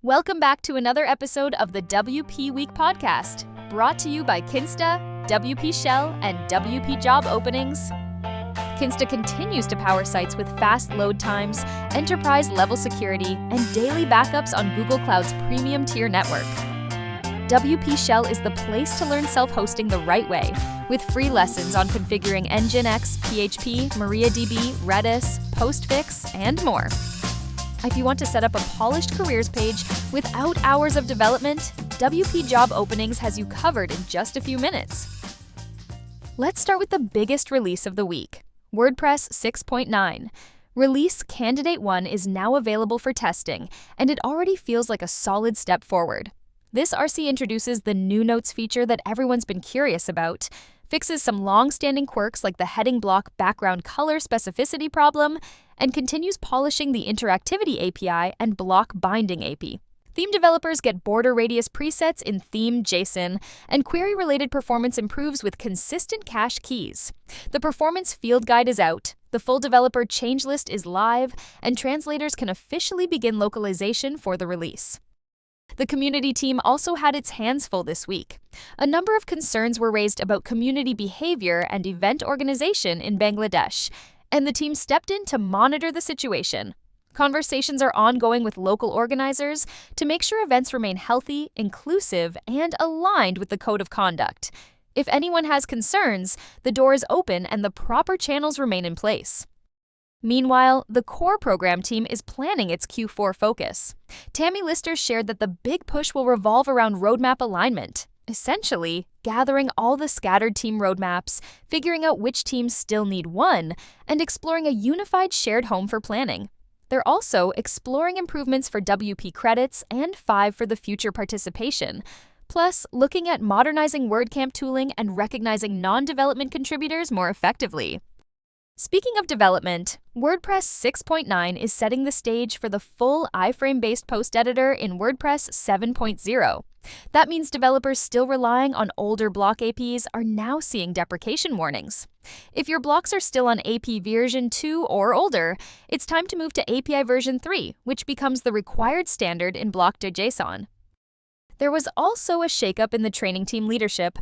Welcome back to another episode of the WP Week podcast, brought to you by Kinsta, WP Shell, and WP Job Openings. Kinsta continues to power sites with fast load times, enterprise-level security, and daily backups on Google Cloud's premium tier network. WP Shell is the place to learn self-hosting the right way, with free lessons on configuring Nginx, PHP, MariaDB, Redis, Postfix, and more. If you want to set up a polished careers page without hours of development, WP Job Openings has you covered in just a few minutes. Let's start with the biggest release of the week, WordPress 6.9. Release Candidate 1 is now available for testing, and it already feels like a solid step forward. This RC introduces the new notes feature that everyone's been curious about, fixes some long-standing quirks like the heading block background color specificity problem, and continues polishing the Interactivity API and block binding API. Theme developers get border radius presets in theme JSON, and query-related performance improves with consistent cache keys. The performance field guide is out, the full developer change list is live, and translators can officially begin localization for the release. The community team also had its hands full this week. A number of concerns were raised about community behavior and event organization in Bangladesh, and the team stepped in to monitor the situation. Conversations are ongoing with local organizers to make sure events remain healthy, inclusive, and aligned with the code of conduct. If anyone has concerns, the door is open and the proper channels remain in place. Meanwhile, the core program team is planning its Q4 focus. Tammy Lister shared that the big push will revolve around roadmap alignment, essentially gathering all the scattered team roadmaps, figuring out which teams still need one, and exploring a unified shared home for planning. They're also exploring improvements for WP credits and 5 for the future participation, plus looking at modernizing WordCamp tooling and recognizing non-development contributors more effectively. Speaking of development, WordPress 6.9 is setting the stage for the full iframe-based post editor in WordPress 7.0. That means developers still relying on older block APIs are now seeing deprecation warnings. If your blocks are still on AP version 2 or older, it's time to move to API version 3, which becomes the required standard in block.json. There was also a shakeup in the training team leadership.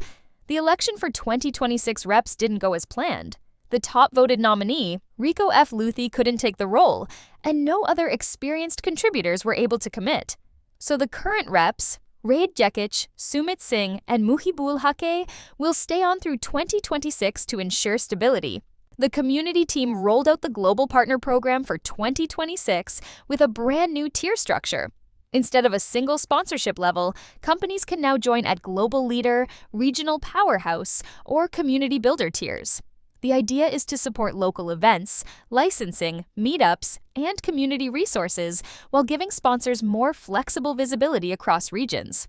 The election for 2026 reps didn't go as planned. The top-voted nominee, Rico F. Luthi, couldn't take the role, and no other experienced contributors were able to commit. So the current reps, Raid Jekic, Sumit Singh, and Muhibul Hake, will stay on through 2026 to ensure stability. The community team rolled out the Global Partner Program for 2026 with a brand new tier structure. Instead of a single sponsorship level, companies can now join at Global Leader, Regional Powerhouse, or Community Builder tiers. The idea is to support local events, licensing, meetups, and community resources while giving sponsors more flexible visibility across regions.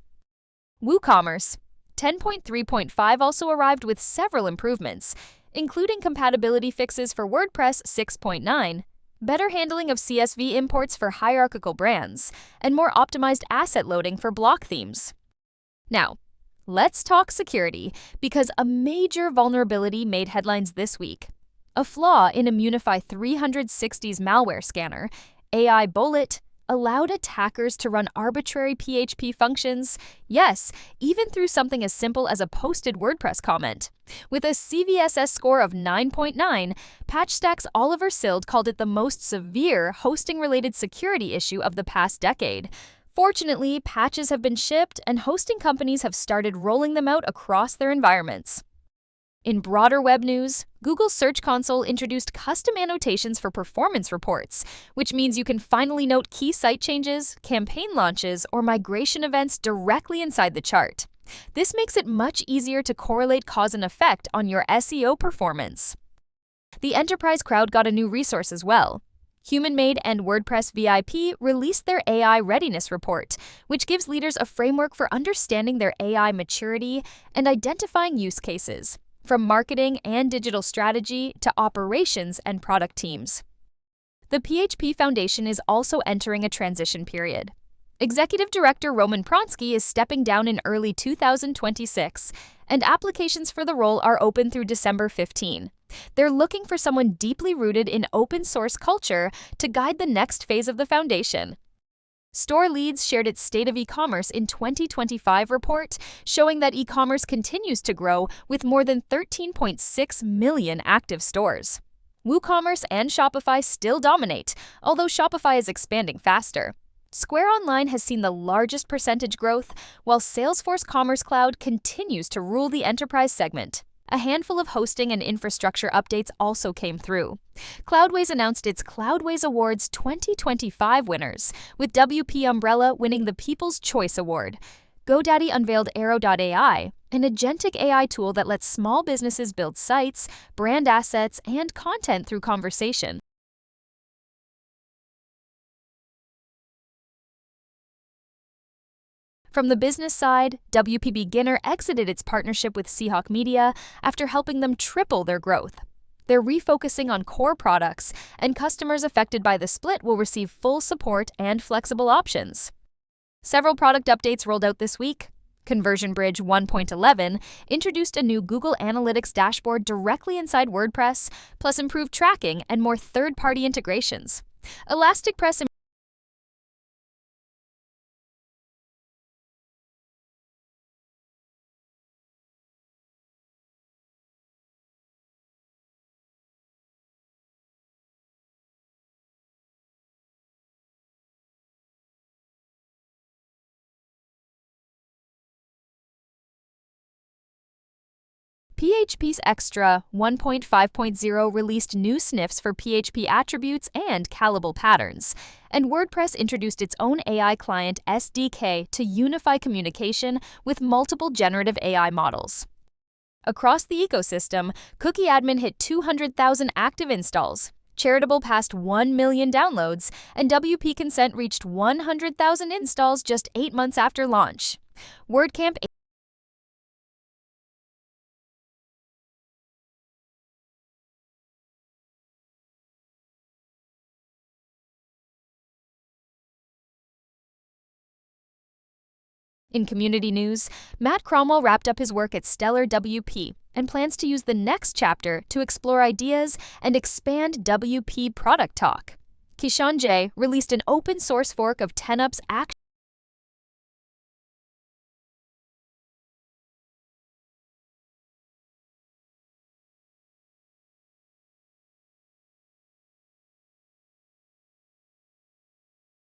WooCommerce 10.3.5 also arrived with several improvements, including compatibility fixes for WordPress 6.9, better handling of CSV imports for hierarchical brands, and more optimized asset loading for block themes. Now, let's talk security, because a major vulnerability made headlines this week. A flaw in Immunify 360's malware scanner, AI-bolit, allowed attackers to run arbitrary PHP functions, yes, even through something as simple as a posted WordPress comment. With a CVSS score of 9.9, PatchStack's Oliver Sild called it the most severe hosting-related security issue of the past decade. Fortunately, patches have been shipped and hosting companies have started rolling them out across their environments. In broader web news, Google's Search Console introduced custom annotations for performance reports, which means you can finally note key site changes, campaign launches, or migration events directly inside the chart. This makes it much easier to correlate cause and effect on your SEO performance. The enterprise crowd got a new resource as well. HumanMade and WordPress VIP released their AI Readiness Report, which gives leaders a framework for understanding their AI maturity and identifying use cases, from marketing and digital strategy to operations and product teams. The PHP Foundation is also entering a transition period. Executive Director Roman Pronsky is stepping down in early 2026, and applications for the role are open through December 15. They're looking for someone deeply rooted in open source culture to guide the next phase of the foundation. Store Leads shared its State of E-commerce in 2025 report, showing that e-commerce continues to grow with more than 13.6 million active stores. WooCommerce and Shopify still dominate, although Shopify is expanding faster. Square Online has seen the largest percentage growth, while Salesforce Commerce Cloud continues to rule the enterprise segment. A handful of hosting and infrastructure updates also came through. Cloudways announced its Cloudways Awards 2025 winners, with WP Umbrella winning the People's Choice Award. GoDaddy unveiled Arrow.ai, an agentic AI tool that lets small businesses build sites, brand assets, and content through conversation. From the business side, WP Beginner exited its partnership with Seahawk Media after helping them triple their growth. They're refocusing on core products, and customers affected by the split will receive full support and flexible options. Several product updates rolled out this week. Conversion Bridge 1.11 introduced a new Google Analytics dashboard directly inside WordPress, plus improved tracking and more third-party integrations. ElasticPress PHP's Extra 1.5.0 released new sniffs for PHP attributes and callable patterns, and WordPress introduced its own AI client SDK to unify communication with multiple generative AI models. Across the ecosystem, Cookie Admin hit 200,000 active installs, Charitable passed 1 million downloads, and WP Consent reached 100,000 installs just 8 months after launch. WordCamp In community news, Matt Cromwell wrapped up his work at Stellar WP and plans to use the next chapter to explore ideas and expand WP Product Talk. Kishan J. released an open-source fork of 10up's action.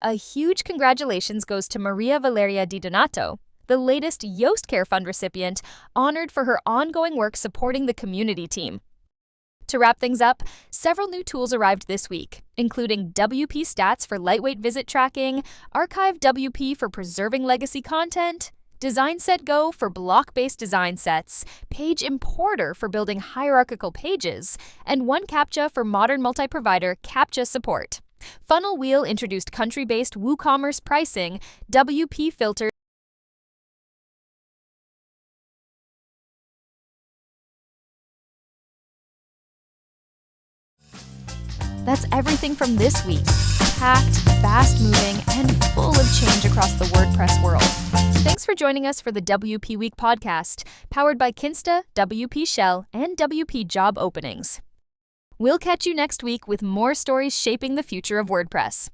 A huge congratulations goes to Maria Valeria Di Donato, the latest Yoast Care Fund recipient, honored for her ongoing work supporting the community team. To wrap things up, several new tools arrived this week, including WP Stats for lightweight visit tracking, Archive WP for preserving legacy content, Design Set Go for block-based design sets, Page Importer for building hierarchical pages, and OneCAPTCHA for modern multi-provider CAPTCHA support. Funnel Wheel introduced country-based WooCommerce pricing, WP filters. That's everything from this week. Packed, fast-moving, and full of change across the WordPress world. Thanks for joining us for the WP Week podcast, powered by Kinsta, WP Shell, and WP Job Openings. We'll catch you next week with more stories shaping the future of WordPress.